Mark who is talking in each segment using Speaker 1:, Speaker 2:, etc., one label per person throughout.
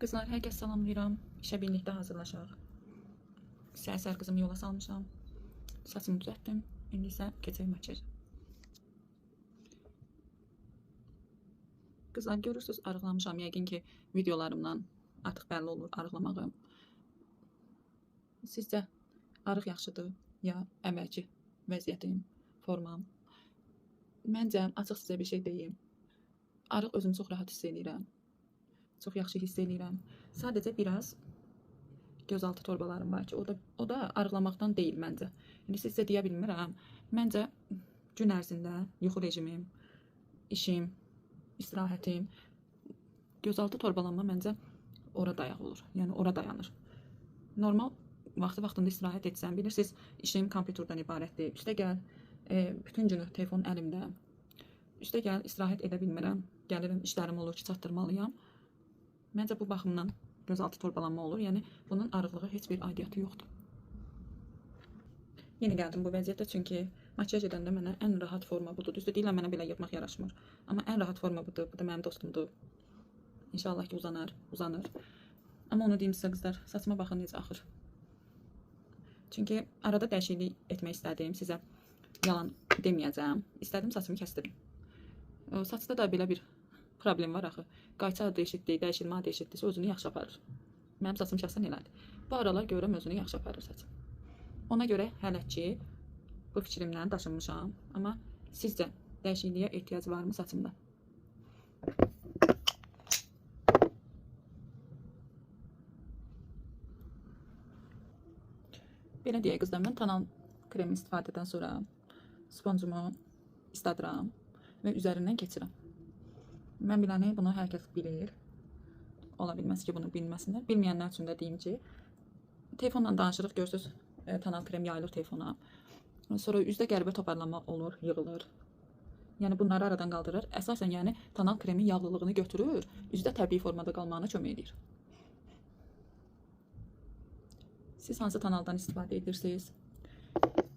Speaker 1: Kızlar, hər kəs salamlayıram. İşə birlikdə hazırlaşaq. Səhər qızımı yola salmışam. Saçımı düzəltdim. İndi isə keçək makyaja. Qızlar, görürsünüz, arıqlamışam. Yəqin ki, videolarımdan artıq bəlli olur arıqlamağım. Sizcə arıq yaxşıdır ya əvvəlki vəziyyətim, formam? Məncə, açıq sizə bir şey deyim. Arıq özümü çox rahat hiss edirəm. Çox yaxşı hiss edirəm. Sadəcə biraz gözaltı torbalarım var ki, o da arıqlamaqdan deyil məncə. İndi sizə deyə bilmirəm. Məncə gün ərzində yuxu rejimim, işim, istirahətim, gözaltı torbalanma məncə ora dayaq olur. Yəni ora dayanır. Normal vaxtında istirahət etsəm, bilirsiniz, işim kompüterdən ibarətdir. Üstə gəl, bütün günü telefon əlimdə. Üstə gəl, istirahət edə bilmirəm. Gəlirəm, işlərim olur ki, çatdırmalıyam. Məncə bu baxımdan gözaltı torbalanma olur. Yəni bunun arıqlığa heç bir aidiyyatı yoxdur. Yeni gəldim bu vəziyyətə, çünki makyaj edəndə mənə ən rahat forma budur. Düzdür, deyirəm mənə belə yapmaq yaraşmır. Amma ən rahat forma budur. Bu da mənim dostumdur. İnşallah ki uzanır. Amma onu deyim sizə qızlar, saçıma baxın necə axır. Çünki arada dəyişiklik etmək istədim. Sizə yalan deməyəcəm. İstədim saçımı kəsdirim. Saçda da belə bir problem var axı. Qayça adı eşitdik, dəyişilmə adı eşitdiksə özünü yaxşı aparır. Mənim saçım şəxsən elədir. Bu aralar görürəm özünü yaxşı aparır saçım. Ona görə hələ ki bu fikrimdən daşınmışam. Amma sizcə dəyişikliyə ehtiyac varmı saçımda? Belə deyək qızlar, mən tonal kremi istifadədən sonra sponcumu isladıram və üzərindən keçirəm. Mən biləni bunu hər kəs bilir. Ola bilməz ki, bunu bilməsinlər. Bilməyənlər üçün də deyim ki, telefonla danışırıq, görürsünüz, tonal krem yayılır telefona. Sonra üzdə qəribə toparlanma olur, yığılır. Yəni bunları aradan qaldırır. Əsasən yəni tonal kremin yağlılığını götürür, üzdə təbii formada qalmağına kömək edir. Siz hansı tonaldan istifadə edirsiniz?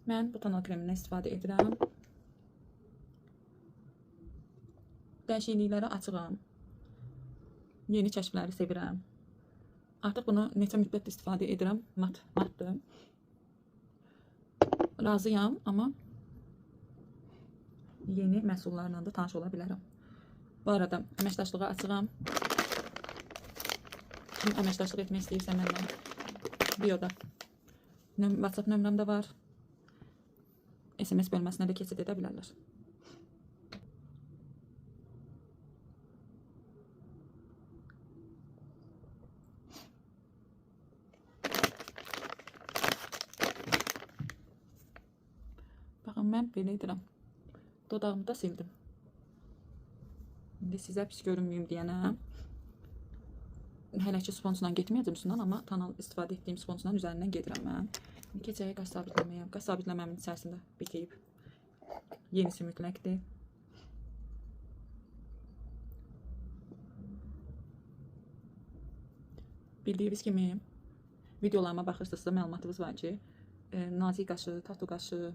Speaker 1: Mən bu tonal kremindən istifadə edirəm. Dəyişikliklərə açığam. Yeni kəşfləri sevirəm. Artıq bunu neçə müddət istifadə edirəm. Matdır. Razıyam, amma yeni məhsullarla da tanış ola bilərəm. Bu arada əməkdaşlığa açığam. Kim əməkdaşlıq etmək istəyirsə mənlə bioda WhatsApp nömrəm də var. SMS bölməsinə də keçid edə bilərlər. Baxın, mən belə edirəm. Dodağımı da sildim. İndi sizə pis görünməyim deyənəm. Hələ ki sponjla getməyəcəm üstündən, amma tonal istifadə etdiyim sponjla üzərindən gedirəm mən. Keçək qaş sabitləməyə. Qaş sabitləməmin içərisində bitib. Yenisi mütləqdir. Bildiyiniz kimi videolarıma baxırsınızsa məlumatınız var ki, nazik qaşı, tatu qaşı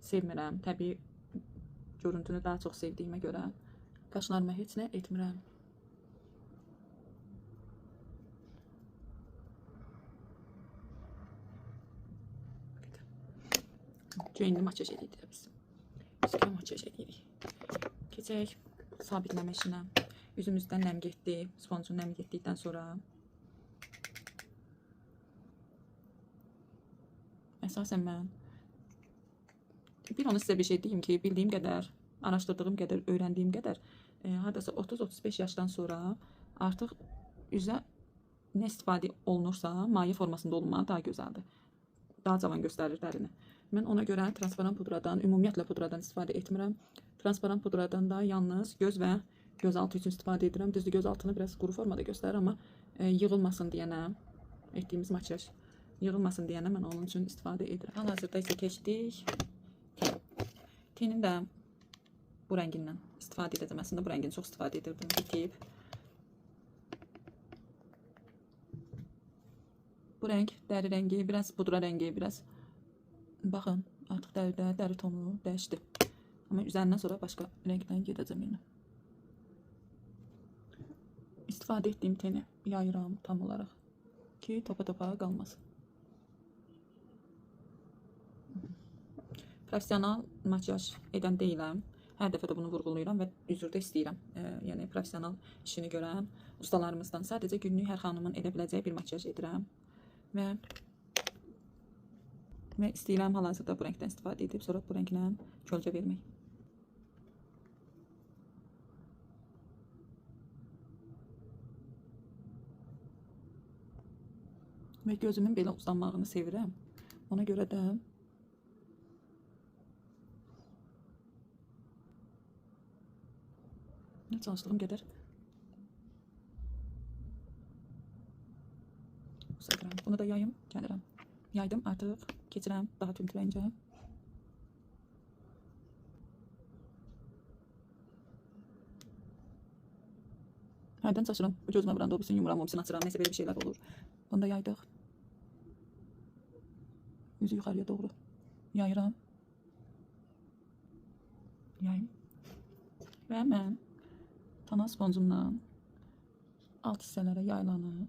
Speaker 1: sevmirəm. Təbii görüntünü daha çox sevdiyimə görə qaşlarıma heç nə etmirəm. Cüyünlü makyaj edirik biz. Üstə makyaj edirik. Keçək sabitləmə işinə. Üzümüzdən nəm getdi. Sponjun nəmi getdikdən sonra əsasən mən onu sizə bir şey deyim ki, bildiyim qədər, araşdırdığım qədər, öyrəndiyim qədər hardasa 30-35 yaşdan sonra artıq üzə nə istifadə olunursa maye formasında olunmağı daha gözəldir. Daha cavan göstərir dərini. Mən ona görə transparan pudradan, ümumiyyətlə pudradan istifadə etmirəm. Transparan pudradan da yalnız göz və gözaltı üçün istifadə edirəm. Düzdür, gözaltını biraz quru formada göstərir, amma yığılmasın deyənə, etdiyimiz makyaj yığılmasın deyənə mən onun üçün istifadə edirəm. Hal-hazırda isə keçdik. Tenin də bu rəngindən istifadə edəcəm. Əslində bu rəngini çox istifadə edirdim. Bitib. Bu rəng dəri rəngi, biraz pudra rəngi, biraz baxın, artıq dəri tonu dəyişdi. Amma üzərindən sonra başqa rəngdən gedəcəm yenə. istifadə etdiyim teni yayıram tam olaraq ki, topa qalmasın. Professional makyaj edən deyiləm. Hər dəfə də bunu vurğulayıram və üzr də istəyirəm. Yəni professional işini görən ustalarımızdan sadəcə günlük hər xanımın edə biləcəyi bir makyaj edirəm və istəyirəm hal-hazırda bu rəngdən istifadə edib sonra bu rənglə kölgə vermək. Və gözümün belə uzanmağını sevirəm. Ona görə də çalışdığım qədər uzadıram. Bunu da yayım, gəlirəm. Yaydım, artıq keçirəm daha tünd rəngə. Hərdən çaşıram. Gözümə vuranda obisini yumuram, obisini açıram. Neysə belə bir şeylər olur. Bunu da yaydıq. Yüzü yuxarıya doğru yayıram. Yayım. Və mən tana sponcumdan alt hissələrə yaylanı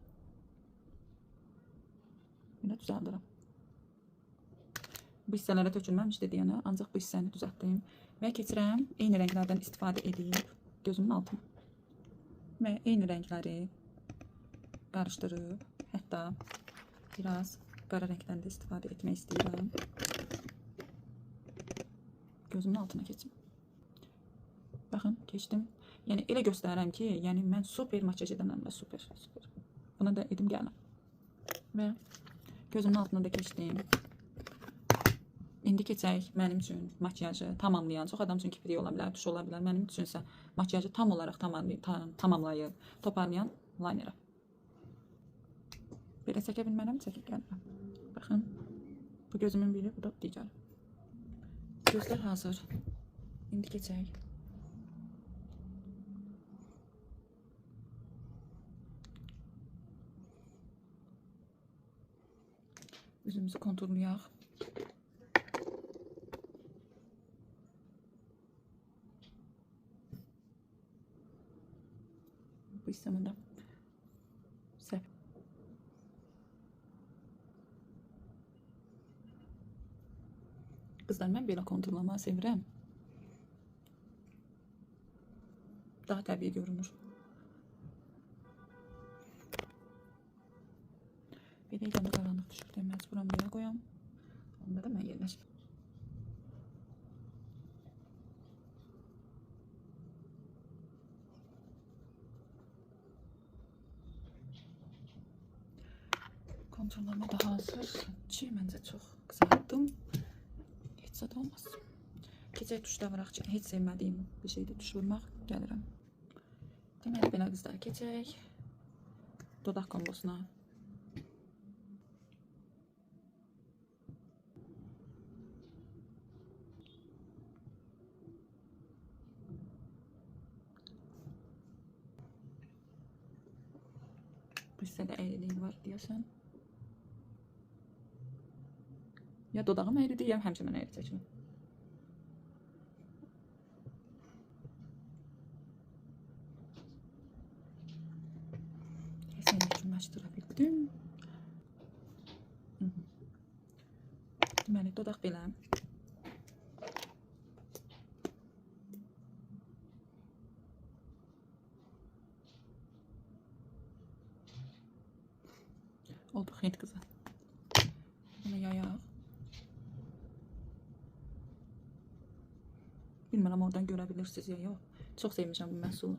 Speaker 1: belə düzəldirəm. Bu hissələrə tökülməmişdi deyənə, ancaq bu hissəni düzəltdim və keçirəm eyni rənglərdən istifadə edib gözümün altına. Və eyni rəngləri qarışdırıb, hətta biraz qara rəngdən də istifadə etmək istəyirəm. Gözümün altına keçim. Baxın, keçdim. Yəni elə göstərirəm ki, yəni mən super makyaj edənəm və super. Buna da edim gələm. Və gözümün altına da keçdim. İndi keçək mənim üçün makyajı tamamlayan, çox adam üçün kiprik ola bilər, tuş ola bilər. Mənim üçünsə makyajı tam olaraq tamamlayıb, toparlayan linerə. Belə çəkə bilmərəm, çəkib gəlirəm. Baxın, bu gözümün biri, bu da digəri. Gözlər hazır. İndi keçək. Üzümüzü konturlayaq. Bu hissəmə də səp. Qızlar, mən belə konturlamağı sevirəm. Daha təbii görünür. Belə ilə qaranlıq düşükdə məcburam belə qoyam. Onda da mən yerləşim. Konturlama da hazır. Məncə çox qızartdım. Heç zat olmaz. Keçək tuşda vuraq ki, heç sevmədiyim bir şeydə tuş vurmaq gəlirəm. Deməli, belə qızlar, keçək dodaq kombosuna. Bu hissədə əyriliyi var deyəsən. Ya dodağım əyridir, ya həmişə mən əyri çəkirim. Hissəni yekunlaşdıra bildim. Deməli, dodaq belə. Oldu, xeyt qızı. Bunu yayaq. Bilmirəm, oradan görə bilirsiniz ya yox. Çox sevmişəm bu məhsulu.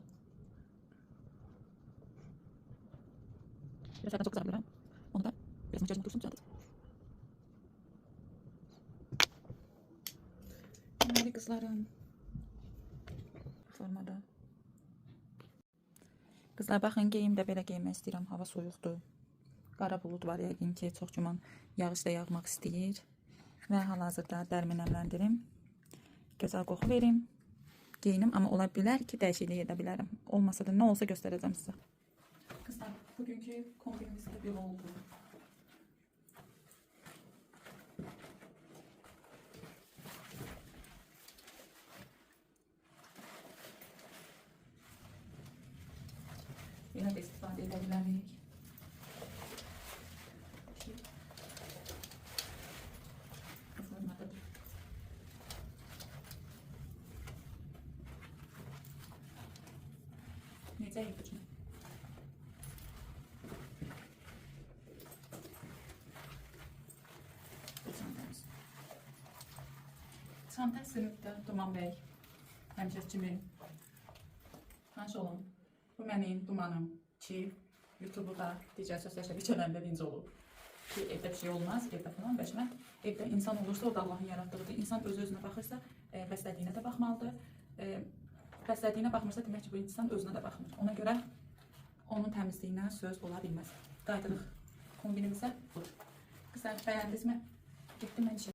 Speaker 1: Biraz hərdən çox qızarabilirəm. Onu da biraz makyajım otursun düzəldir. Deməli qızlarım. Formada. Qızlar, baxın, geyim də belə geymək istəyirəm. Hava soyuqdur. Qara bulud var yəqin ki, çox güman yağış da yağmaq istəyir. Və hal-hazırda dərimi nəmləndirim. Gözəl qoxu verim. Geyinim, amma ola bilər ki, dəyişiklik edə bilərəm. Olmasa da nə olsa göstərəcəm sizə. Qızlar, bugünkü kombinimiz də belə oldu. Yine de istifadə edə bilərik. Formadır. Necə ipucuna? Bu çantamız. Çanta sınıfda Duman bəy. Həmişə kimi tanış olun. Bu mənim Dumanım ki, YouTube'u da digər sosial şəbəkələrində birinci olub. Ki, evdə bir şey olmaz, evdə falan bəşmə. Evdə insan olursa, o da Allahın yarattığıdır. İnsan öz-özünə baxırsa, bəslədiyinə də baxmalıdır. Bəslədiyinə baxmırsa, demək ki, bu insan özünə də baxmır. Ona görə onun təmizliyinə söz ola bilməz. Qaydılıq kombinimizə budur. Qızlar, bəyəndinizmi? Getdim mən işə.